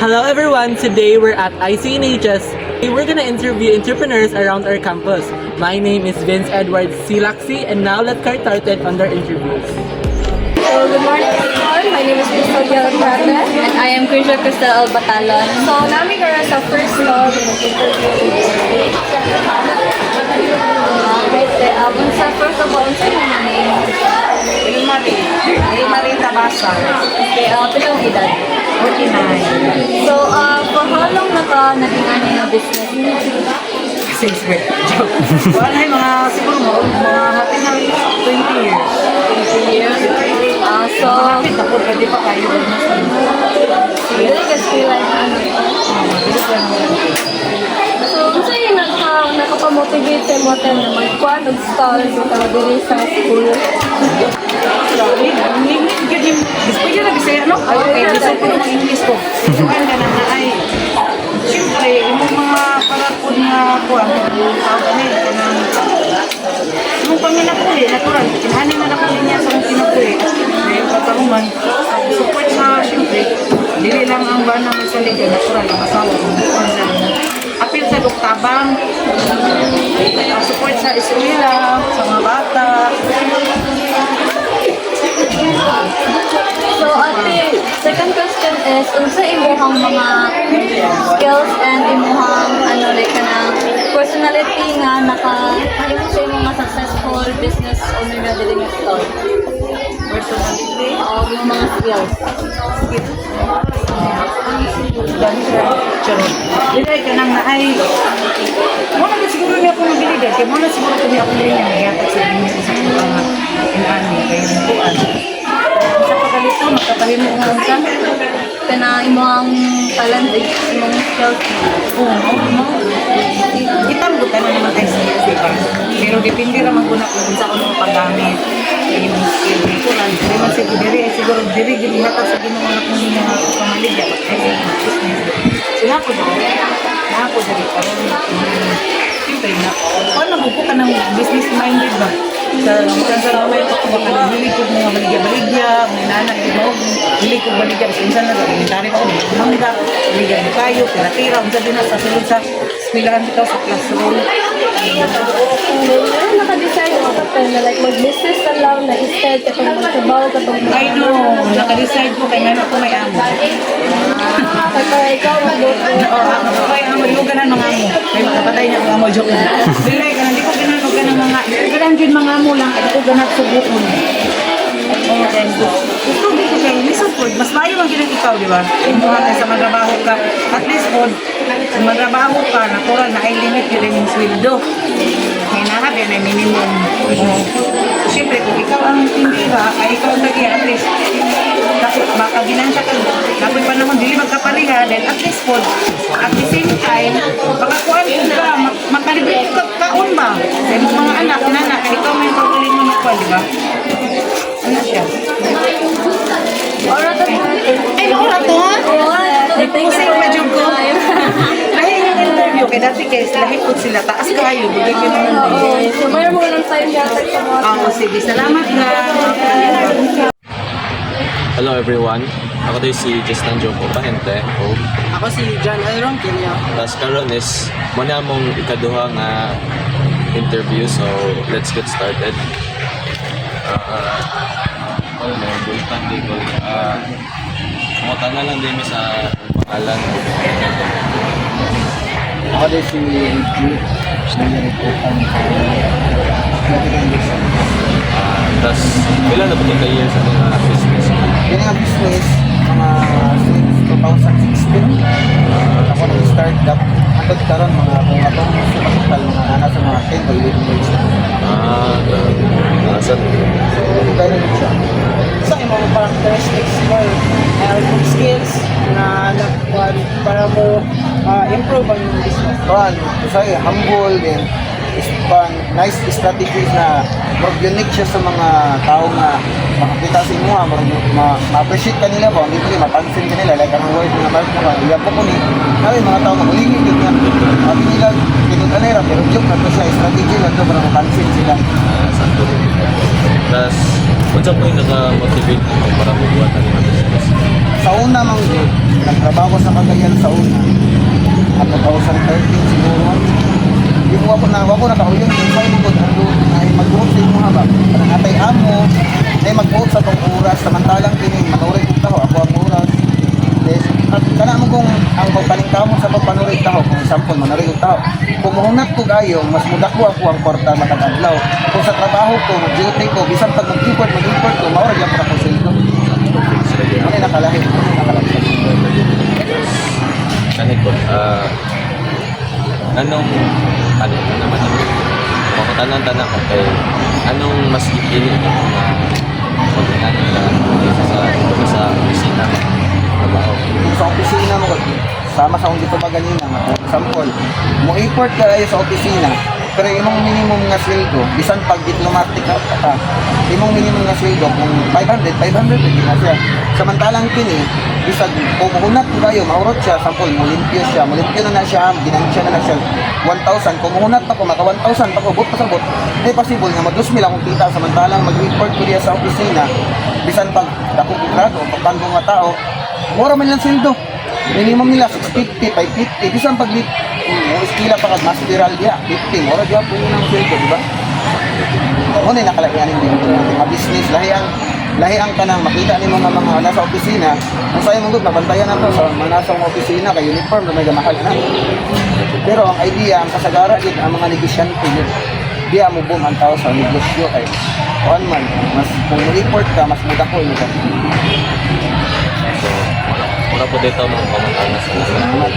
Hello everyone! Today we're at ICNHS. We're gonna interview entrepreneurs around our campus. My name is Vince Edward Silaksi, and now let's get started on their interviews. So, good morning everyone. My name is Custodia Prate. And I am Krisha Cristel Albatalon. So, namin karon sa first vlog ng interview. Abang sa first of all, sa mga name. Marie Tabasa, Okay, pilang edad. 49. So, for how long na ka naging ano yung business? Since birth. Joke. Wala mga siguro mga happy na 20 years. 20 years. So, Kapit ako, pwede pa kayo. dili ka still like ano. So, unsa yung nakapamotivate sa mo tayo na mag-quad o stall sa diri sa school? Gusto nyo na bisaya, no? Okay, gusto ko ng English ko. Kaya ka na ay, siyempre, yung mga parapon na kuwan, yung paminapuli, natural, kinahanin na napuli niya sa mga pinapuli. Yung pagkaruman, support sa, siyempre, dili lang ang bana may saliga, natural, ang asawa, apil sa doktabang, support sa eskwela, sa mga bata. So, ate, second question is, unsa imuhang mga skills and imuhang ano like kanang personality nga nakahimo sa imong mga successful business owner na dili nga stall? Personality, O yung mga skills. charot. Dili ka nang naay. Mo na siguro niya ako nabilidad, kaya mo na siguro kami ako rin niya nagyatag sa inyo sa mga inani, kaya yung buwan. Sa pagkalito, magkapahimo nga ang san. Kana imuhang talent, imong skills. Itamgo ka na naman tayo sa iyo, diba? Pero depende naman ko na kung sa ano paggamit. Kaya yung skill dito lang. Hindi man siguro diri, ay siguro diri, ginihata sa ginawa na kung hindi mga pamaligya. Ay, business. Sila ko diri. Sila ko diri. Siyempre na. Paano magpo ka ng business minded ba? Sa ramay ko baka nahilikod mga baligya-baligya, mga nanak, hilikod baligya, kasi minsan na elementary pa ko, mangga, baligya mo kayo, tira-tira, unsa din na sa sulod sa eskwelahan dito sa classroom. Meron naka-decide mo ka na like mag-business na lang na instead kapag magtrabaho kapag I know, naka-decide ko kay nga ako may amo. Kaya ikaw mag-go Oo, ako kaya amo, yung ganan mga amo. Kaya makapatay na ako amo, joke lang. Dili, ganan, di ko ganan o ganan mga, ganan yun mga amo lang, kaya ko ganan subukon. Oo, then, gusto dito kayo, listen po, mas maayo ang ginang ikaw, di ba? Imuha ka sa magrabaho ka, at least po, sa magrabaho ka, natural na ay limit yun yung sweldo. Kaya nahab yan ay minimum. Siyempre, kung ikaw ang tindira, ay ikaw ang lagi, at least, tapos baka ginansya ka, tapos pa naman, dili magkapaliha, then at least po, at the same time, baka kuhan ka, makalibre ka kaon ba? Then mga anak, nanak, ikaw may pagkuling mo na kuhan, di ba? Ano siya? Or other Ay, wala to ha? Pusing pa dyan ko. Lahi yung interview, kaya dati guys, lahi po sila, taas kayo, bigay ko naman din. So, mayroon mo lang time yatag sa mga Oo, sige, salamat na. Hello everyone. Ako din si Justin Joko Pahente. Ako si John Elron Kilya. Tapos karon is muna mong ikaduha nga interview. So let's get started. Bultan di ko. Mutan na lang din sa pangalan. Ako din si G. Tapos ilan na po ito years sa mga business? Yan ang business, mga since 2016. Ako nag-start up. Hanggang karon mga kung atong sumasakal mga anak sa mga 10 o 11 years. Saan? Ganun siya. Sa imong characteristics mo or skills na nakuha para mo improve ang iyong business. Kuhan, kasi humble din. Nice strategies na marag unique siya sa mga tao na makakita sa inyo, ma-appreciate ka nila ba, hindi mapansin ka nila, like ang word na marag mo, iya po ko ni, ay mga tao maguligid yun nga, sabi nila, kinuntanera, pero joke na to siya, strategy lang to para mapansin sila. Tapos, kung saan po yung naka-motivate mo para mabuhat ang mga business? sa una mang nagtrabaho ko sa Cagayan sa una. At 2013 siguro. Di ko ako na kauyon yung sa imo gud ando ay mag-work sa imo haba. Kanang atay amo ay mag-work sa tong oras samantalang kini manurig ug taho ako ang oras. Yes. At kana mo kung ang pagpaningkamot sa pagpanurig taho kung example manurig ug taho. Kung mahunat ko gayo mas mudako ako ang kwarta matag adlaw. Kung sa trabaho ko mag-duty ko bisan pag mag-import ko mao ra gyud ako sweldo. Ano nakalahi? Kanit po, anong, ano naman ako? Pakutanong-tanong ko kay, anong mas ipili mo na pag-inano lang sa opisina mo? Trabaho. Sa opisina mo, sama sa kung dito ba ganina, example, mo import ka kayo sa opisina, pero imong minimum nga sweldo, bisan pag diplomatic ka, imong minimum nga sweldo, kung 500 hindi na siya. Samantalang kini, bisag kung hunat ko kayo, maurot siya, sample, mulimpyo na siya, ginansya na siya, 1,000, kung hunat pa ko, maka 1,000 pa ko, but pasabot, eh possible nga mag-2,000 akong kita, samantalang mag-import ko diya sa opisina, bisan pag dakong grado, pagtandong nga tao, mura man lang sweldo. Minimum nila 650, 550, bisan pag iskila pa kag masteral diya, 50, mura diya po ng sweldo, di ba? Muna nakalakianin din mga business, lahiang ka nang makita ni mga nasa opisina, kung sa'yo mong mabantayan na to sa mga nasa opisina, kay uniform na may gamahal na. Pero ang idea, ang kasagara din, ang mga negosyante din, diya mo boom ang tao sa negosyo kay kuan man, mas kung report ka, mas muda ko yun ka. So, muna po dito mga pamatanas na